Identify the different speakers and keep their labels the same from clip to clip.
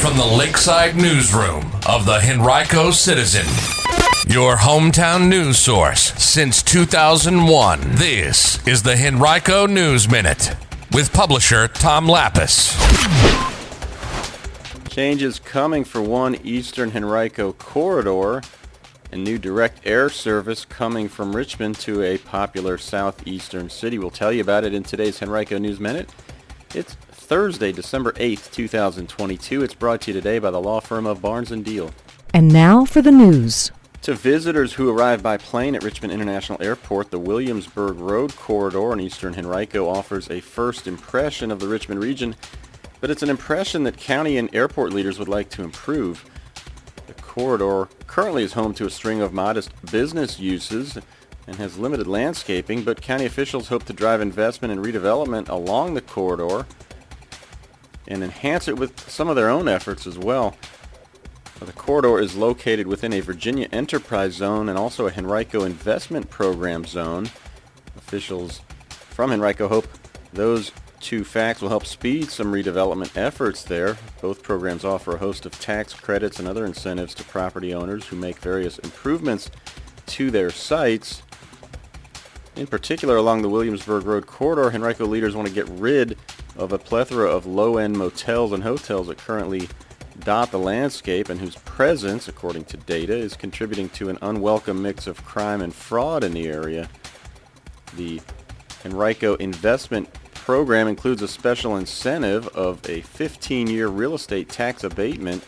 Speaker 1: from the Lakeside Newsroom of the Henrico Citizen, your hometown news source since 2001. This is the Henrico News Minute with publisher Tom Lapis.
Speaker 2: Changes coming for one Eastern Henrico corridor and new direct air service coming from Richmond to a popular Southeastern city. We'll tell you about it in today's Henrico News Minute. It's Thursday, December 8th, 2022. It's brought to you today by the law firm of Barnes & Deal.
Speaker 3: And now for the news.
Speaker 2: To visitors who arrive by plane at Richmond International Airport, the Williamsburg Road Corridor in Eastern Henrico offers a first impression of the Richmond region, but it's an impression that county and airport leaders would like to improve. The corridor currently is home to a string of modest business uses and has limited landscaping, but county officials hope to drive investment and redevelopment along the corridor and enhance it with some of their own efforts as well. The corridor is located within a Virginia Enterprise Zone and also a Henrico Investment Program Zone. Officials from Henrico hope those two facts will help speed some redevelopment efforts there. Both programs offer a host of tax credits and other incentives to property owners who make various improvements to their sites. In particular, along the Williamsburg Road Corridor, Henrico leaders want to get rid of a plethora of low-end motels and hotels that currently dot the landscape and whose presence, according to data, is contributing to an unwelcome mix of crime and fraud in the area. The Henrico Investment Program includes a special incentive of a 15-year real estate tax abatement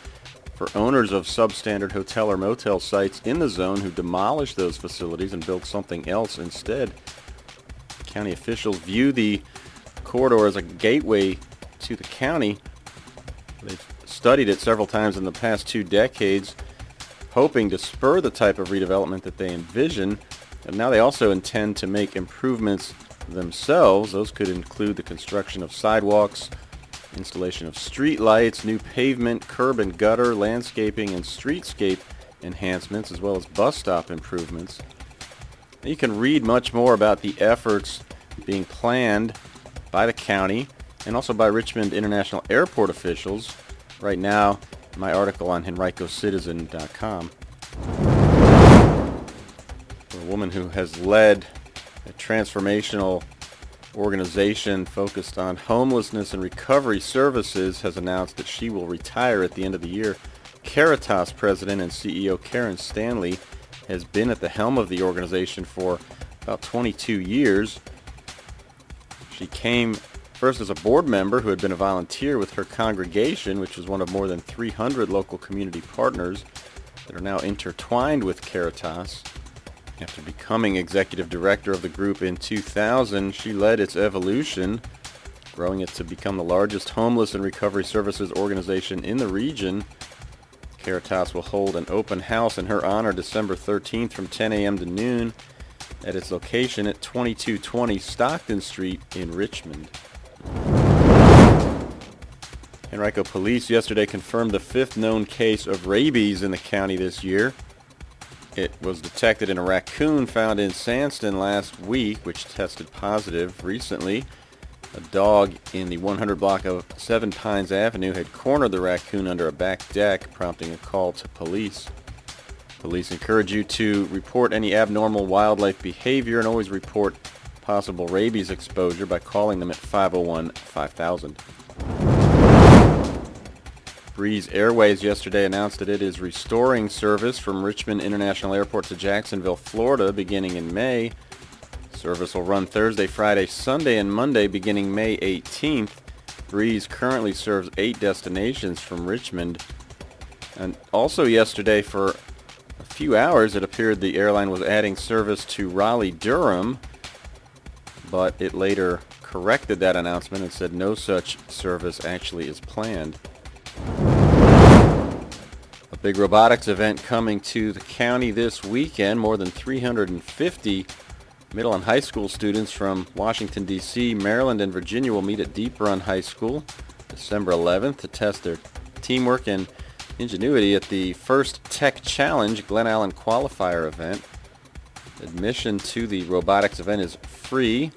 Speaker 2: for owners of substandard hotel or motel sites in the zone who demolish those facilities and build something else instead. County officials view the corridor as a gateway to the county. They've studied it several times in the past 2 decades, hoping to spur the type of redevelopment that they envision. And now they also intend to make improvements themselves. Those could include the construction of sidewalks, installation of street lights, new pavement, curb and gutter, landscaping, and streetscape enhancements, as well as bus stop improvements. You can read much more about the efforts being planned by the county and also by Richmond International Airport officials right now in my article on henricocitizen.com. A woman who has led a transformational organization focused on homelessness and recovery services has announced that she will retire at the end of the year. Caritas President and CEO Karen Stanley has been at the helm of the organization for about 22 years. She came first as a board member who had been a volunteer with her congregation, which was one of more than 300 local community partners that are now intertwined with Caritas. After becoming executive director of the group in 2000, she led its evolution, growing it to become the largest homeless and recovery services organization in the region. Caritas will hold an open house in her honor December 13th from 10 a.m. to noon at its location at 2220 Stockton Street in Richmond. Henrico police yesterday confirmed the 5th known case of rabies in the county this year. It was detected in a raccoon found in Sandston last week, which tested positive recently. A dog in the 100 block of 7 Pines Avenue had cornered the raccoon under a back deck, prompting a call to police. Police encourage you to report any abnormal wildlife behavior and always report possible rabies exposure by calling them at 501-5000. Breeze Airways yesterday announced that it is restoring service from Richmond International Airport to Jacksonville, Florida, beginning in May. Service will run Thursday, Friday, Sunday, and Monday beginning May 18th. Breeze currently serves 8 destinations from Richmond. And also yesterday, for a few hours, it appeared the airline was adding service to Raleigh-Durham, but it later corrected that announcement and said no such service actually is planned. A big robotics event coming to the county this weekend. More than 350 middle and high school students from Washington, D.C., Maryland, and Virginia will meet at Deep Run High School December 11th to test their teamwork and ingenuity at the first Tech Challenge Glen Allen qualifier event. Admission to the robotics event is free.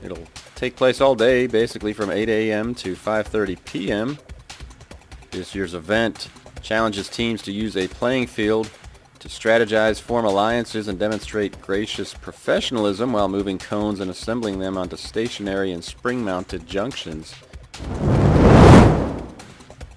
Speaker 2: It'll take place all day, basically from 8 a.m. to 5:30 p.m. This year's event challenges teams to use a playing field to strategize, form alliances, and demonstrate gracious professionalism while moving cones and assembling them onto stationary and spring-mounted junctions.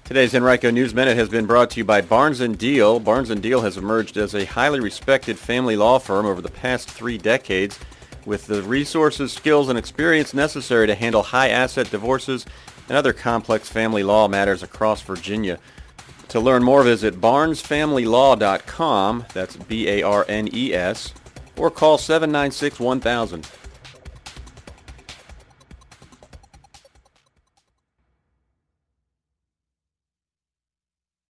Speaker 2: Today's Henrico News Minute has been brought to you by Barnes & Deal. Barnes & Deal has emerged as a highly respected family law firm over the past 3 decades with the resources, skills, and experience necessary to handle high-asset divorces and other complex family law matters across Virginia. To learn more, visit barnesfamilylaw.com, that's B-A-R-N-E-S, or call 796-1000.